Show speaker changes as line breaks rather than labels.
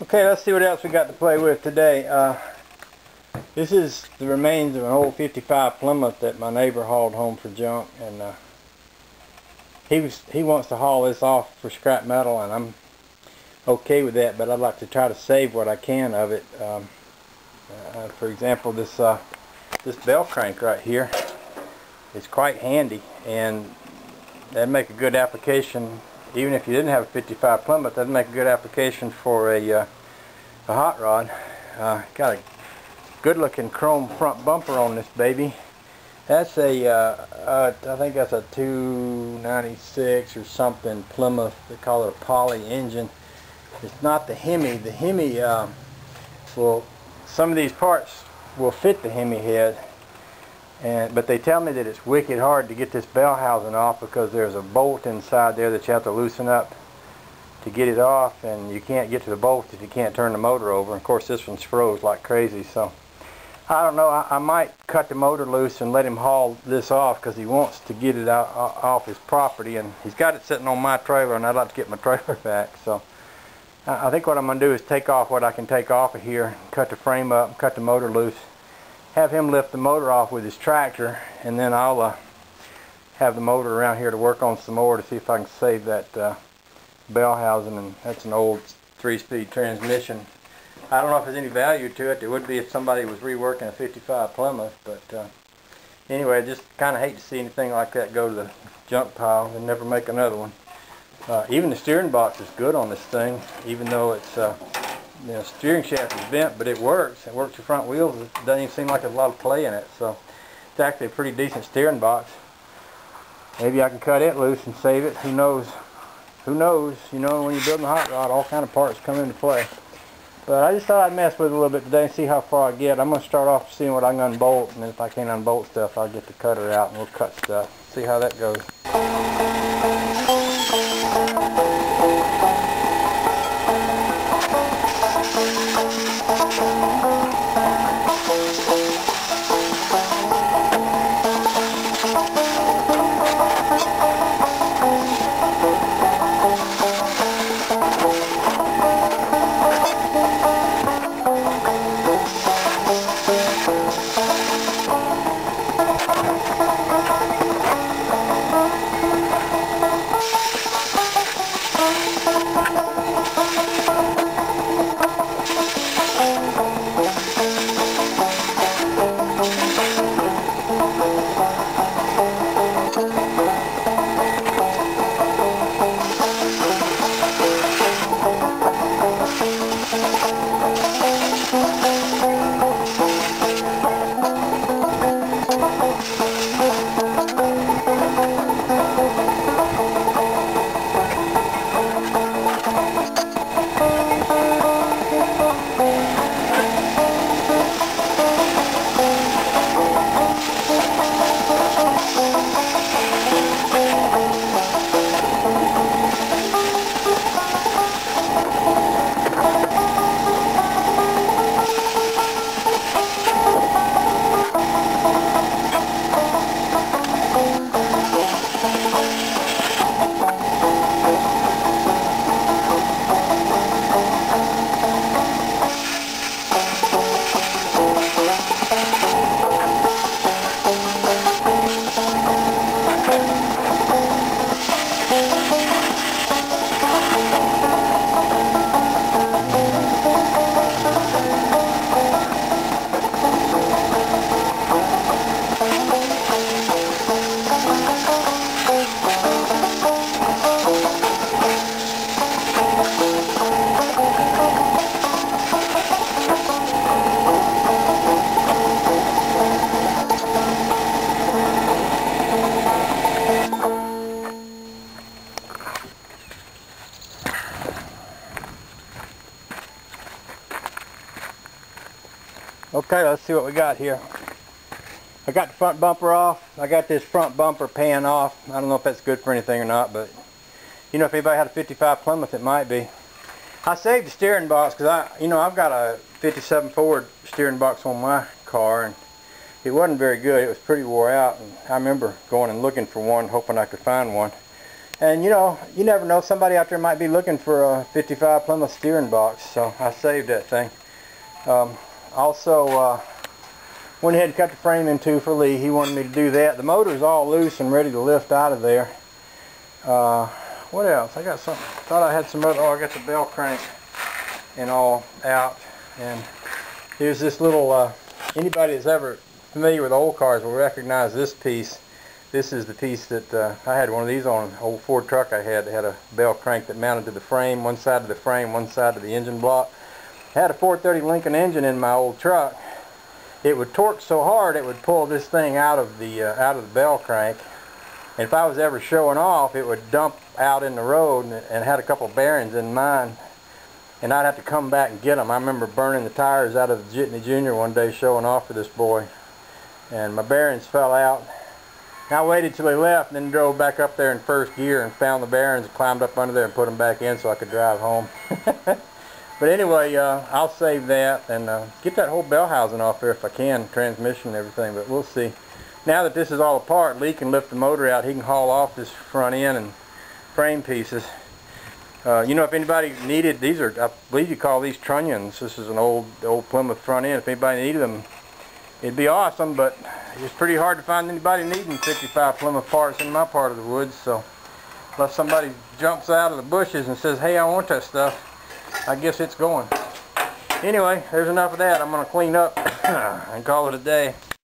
Okay, let's see what else we got to play with today. This is the remains of an old 55 Plymouth that my neighbor hauled home for junk, and he wants to haul this off for scrap metal, and I'm okay with that, but I'd like to try to save what I can of it. For example, this bell crank right here is quite handy, and that'd make a good application. Even if you didn't have a 55 Plymouth, that'd make a good application for a hot rod. Got a good looking chrome front bumper on this baby. That's I think that's a 296 or something Plymouth. They call it a poly engine. It's not the Hemi. The Hemi, well, some of these parts will fit the Hemi head, but they tell me that it's wicked hard to get this bell housing off because there's a bolt inside there that you have to loosen up to get it off, and you can't get to the bolt if you can't turn the motor over. Of course, this one's froze like crazy, so I don't know. I might cut the motor loose and let him haul this off because he wants to get it off his property, and he's got it sitting on my trailer, and I'd like to get my trailer back. So I think what I'm going to do is take off what I can take off of here, cut the frame up, cut the motor loose, have him lift the motor off with his tractor, and then I'll have the motor around here to work on some more to see if I can save that bell housing. And that's an old 3-speed transmission. I don't know if there's any value to it. There would be if somebody was reworking a 55 Plymouth, but anyway, I just kind of hate to see anything like that go to the junk pile and never make another one. Even the steering box is good on this thing, even though it's steering shaft is bent, but it works. It works the front wheels. It doesn't even seem like there's a lot of play in it, so it's actually a pretty decent steering box. Maybe I can cut it loose and save it. Who knows? Who knows? You know, when you're building a hot rod, all kind of parts come into play. But I just thought I'd mess with it a little bit today and see how far I get. I'm going to start off seeing what I can unbolt, and then if I can't unbolt stuff, I'll get the cutter out and we'll cut stuff. See how that goes. Okay, let's see what we got here. I got the front bumper off. I got this front bumper pan off. I don't know if that's good for anything or not, but you know, if anybody had a 55 Plymouth, it might be. I saved the steering box because I've got a 57 Ford steering box on my car, and it wasn't very good. It was pretty wore out, and I remember going and looking for one, hoping I could find one. And you know, you never know, somebody out there might be looking for a 55 Plymouth steering box, so I saved that thing. Also, went ahead and cut the frame in two for Lee. He wanted me to do that. The motor's all loose and ready to lift out of there. What else? I got something. Thought I had some other. Oh, I got the bell crank and all out. And here's this little. Anybody that's ever familiar with old cars will recognize this piece. This is the piece that I had one of these on an old Ford truck I had. It had a bell crank that mounted to the frame, one side of the frame, one side of the engine block. I had a 430 Lincoln engine in my old truck. It would torque so hard it would pull this thing out of the bell crank. And if I was ever showing off, it would dump out in the road, and had a couple bearings in mine. And I'd have to come back and get them. I remember burning the tires out of the Jitney Jr. one day showing off for this boy. And my bearings fell out. I waited till he left and then drove back up there in first gear and found the bearings, climbed up under there and put them back in so I could drive home. But anyway, I'll save that and get that whole bell housing off there if I can, transmission and everything, but we'll see. Now that this is all apart, Lee can lift the motor out. He can haul off this front end and frame pieces. You know, if anybody needed, these are, I believe you call these trunnions. This is an old Plymouth front end. If anybody needed them, it'd be awesome, but it's pretty hard to find anybody needing 55 Plymouth parts in my part of the woods, so unless somebody jumps out of the bushes and says, hey, I want that stuff, I guess it's going. Anyway, there's enough of that. I'm going to clean up and call it a day.